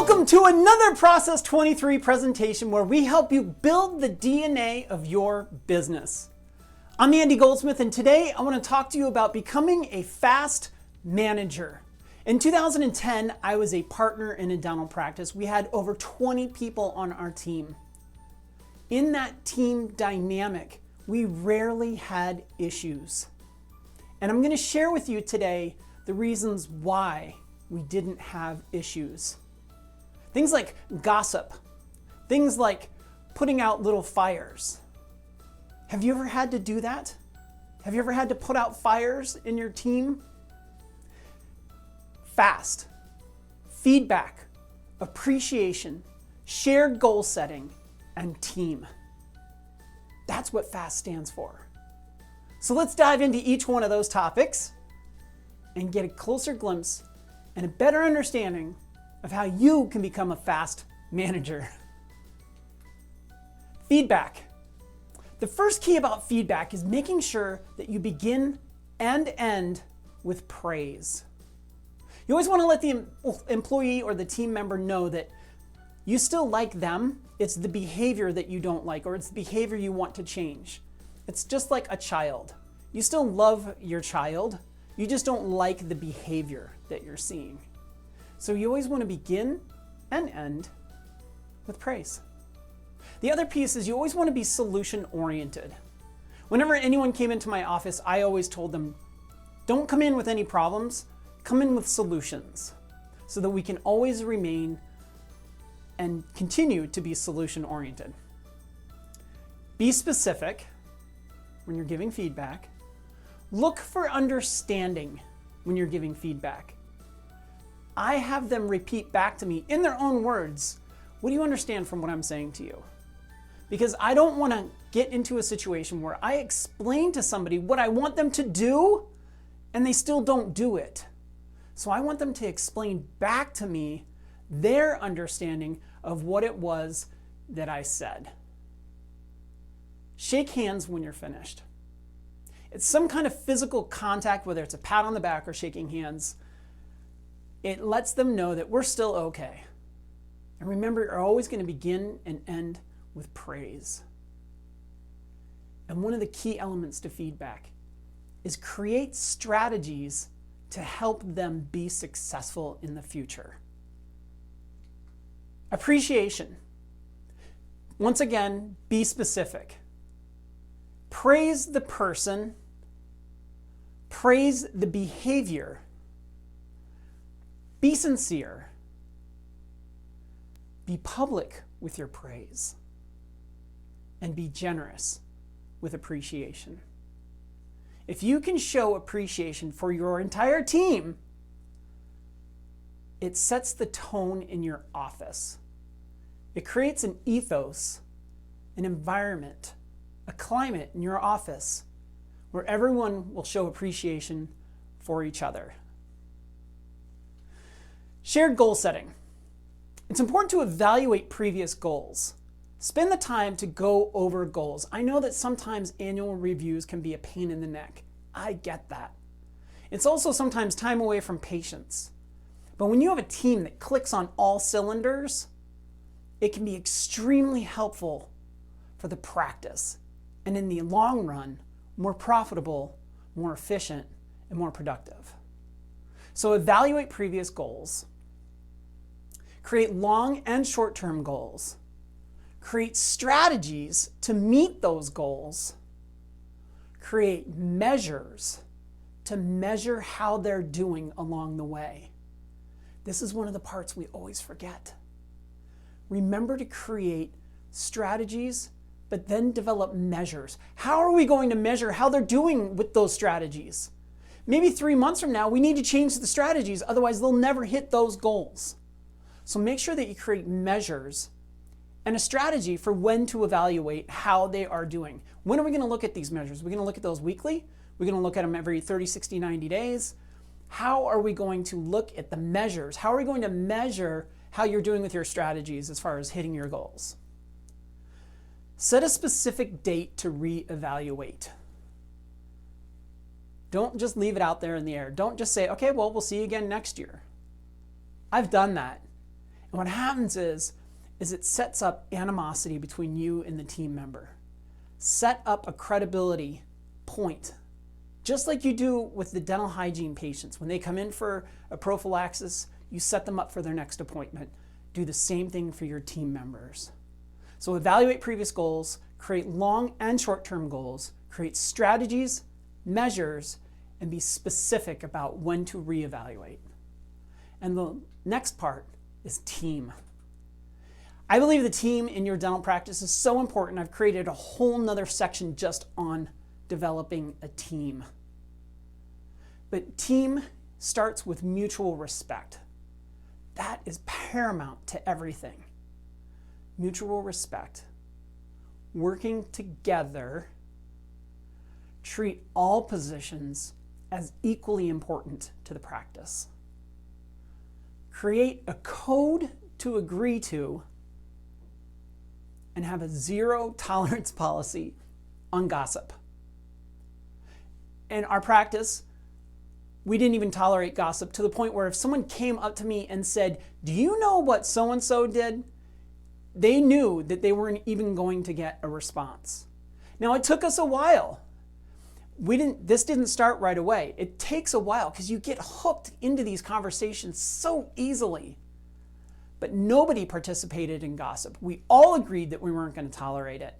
Welcome to another Process 23 presentation where we help you build the DNA of your business. I'm Andy Goldsmith, and today I want to talk to you about becoming a fast manager. In 2010, I was a partner in a dental practice. We had over 20 people on our team. In that team dynamic, we rarely had issues. And I'm going to share with you today the reasons why we didn't have issues. Things like gossip, things like putting out little fires. Have you ever had to do that? Have you ever had to put out fires in your team? FAST, feedback, appreciation, shared goal setting, and team. That's what FAST stands for. So let's dive into each one of those topics and get a closer glimpse and a better understanding of how you can become a fast manager. Feedback. The first key about feedback is making sure that you begin and end with praise. You always want to let the employee or the team member know that you still like them. It's the behavior that you don't like, or it's the behavior you want to change. It's just like a child. You still love your child. You just don't like the behavior that you're seeing. So you always want to begin and end with praise. The other piece is you always want to be solution-oriented. Whenever anyone came into my office, I always told them, don't come in with any problems, come in with solutions, so that we can always remain and continue to be solution-oriented. Be specific when you're giving feedback. Look for understanding when you're giving feedback. I have them repeat back to me in their own words, what do you understand from what I'm saying to you? Because I don't want to get into a situation where I explain to somebody what I want them to do and they still don't do it. So I want them to explain back to me their understanding of what it was that I said. Shake hands when you're finished. It's some kind of physical contact, whether it's a pat on the back or shaking hands. It lets them know that we're still okay. And remember, you're always going to begin and end with praise. And one of the key elements to feedback is create strategies to help them be successful in the future. Appreciation. Once again, be specific. Praise the person, praise the behavior, be sincere, be public with your praise, and be generous with appreciation. If you can show appreciation for your entire team, it sets the tone in your office. It creates an ethos, an environment, a climate in your office where everyone will show appreciation for each other. Shared goal setting. It's important to evaluate previous goals. Spend the time to go over goals. I know that sometimes annual reviews can be a pain in the neck. I get that. It's also sometimes time away from patients. But when you have a team that clicks on all cylinders, it can be extremely helpful for the practice. And in the long run, more profitable, more efficient, and more productive. So evaluate previous goals. Create long and short-term goals. Create strategies to meet those goals. Create measures to measure how they're doing along the way. This is one of the parts we always forget. Remember to create strategies, but then develop measures. How are we going to measure how they're doing with those strategies? Maybe 3 months from now, we need to change the strategies, otherwise they'll never hit those goals. So make sure that you create measures and a strategy for when to evaluate how they are doing. When are we going to look at these measures? We're going to look at those weekly? We're going to look at them every 30, 60, 90 days? How are we going to look at the measures? How are we going to measure how you're doing with your strategies as far as hitting your goals? Set a specific date to reevaluate. Don't just leave it out there in the air. Don't just say, okay, well, we'll see you again next year. I've done that. And what happens is it sets up animosity between you and the team member. Set up a credibility point, just like you do with the dental hygiene patients. When they come in for a prophylaxis, you set them up for their next appointment. Do the same thing for your team members. So evaluate previous goals, create long and short-term goals, create strategies, measures, and be specific about when to reevaluate. And the next part is team. I believe the team in your dental practice is so important. I've created a whole nother section just on developing a team. But team starts with mutual respect. That is paramount to everything. Mutual respect. Working together. Treat all positions as equally important to the practice. Create a code to agree to and have a zero tolerance policy on gossip. In our practice, we didn't even tolerate gossip to the point where if someone came up to me and said, "Do you know what so-and-so did?" they knew that they weren't even going to get a response. Now, it took us a while. This didn't start right away. It takes a while because you get hooked into these conversations so easily. But nobody participated in gossip. We all agreed that we weren't going to tolerate it.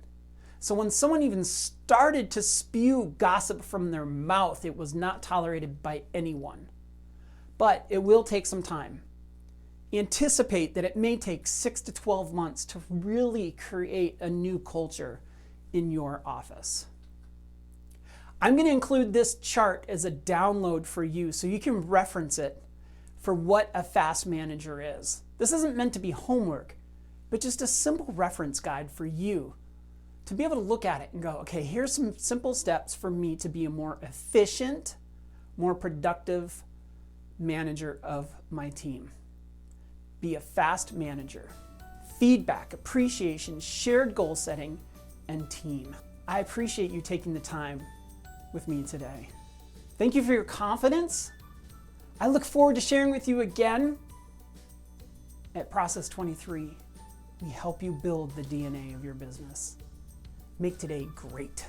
So when someone even started to spew gossip from their mouth, it was not tolerated by anyone. But it will take some time. Anticipate that it may take 6 to 12 months to really create a new culture in your office. I'm going to include this chart as a download for you so you can reference it for what a fast manager is. This isn't meant to be homework, but just a simple reference guide for you to be able to look at it and go, okay, here's some simple steps for me to be a more efficient, more productive manager of my team. Be a fast manager. Feedback, appreciation, shared goal setting, and team. I appreciate you taking the time with me today. Thank you for your confidence. I look forward to sharing with you again at Process 23. We help you build the DNA of your business. Make today great.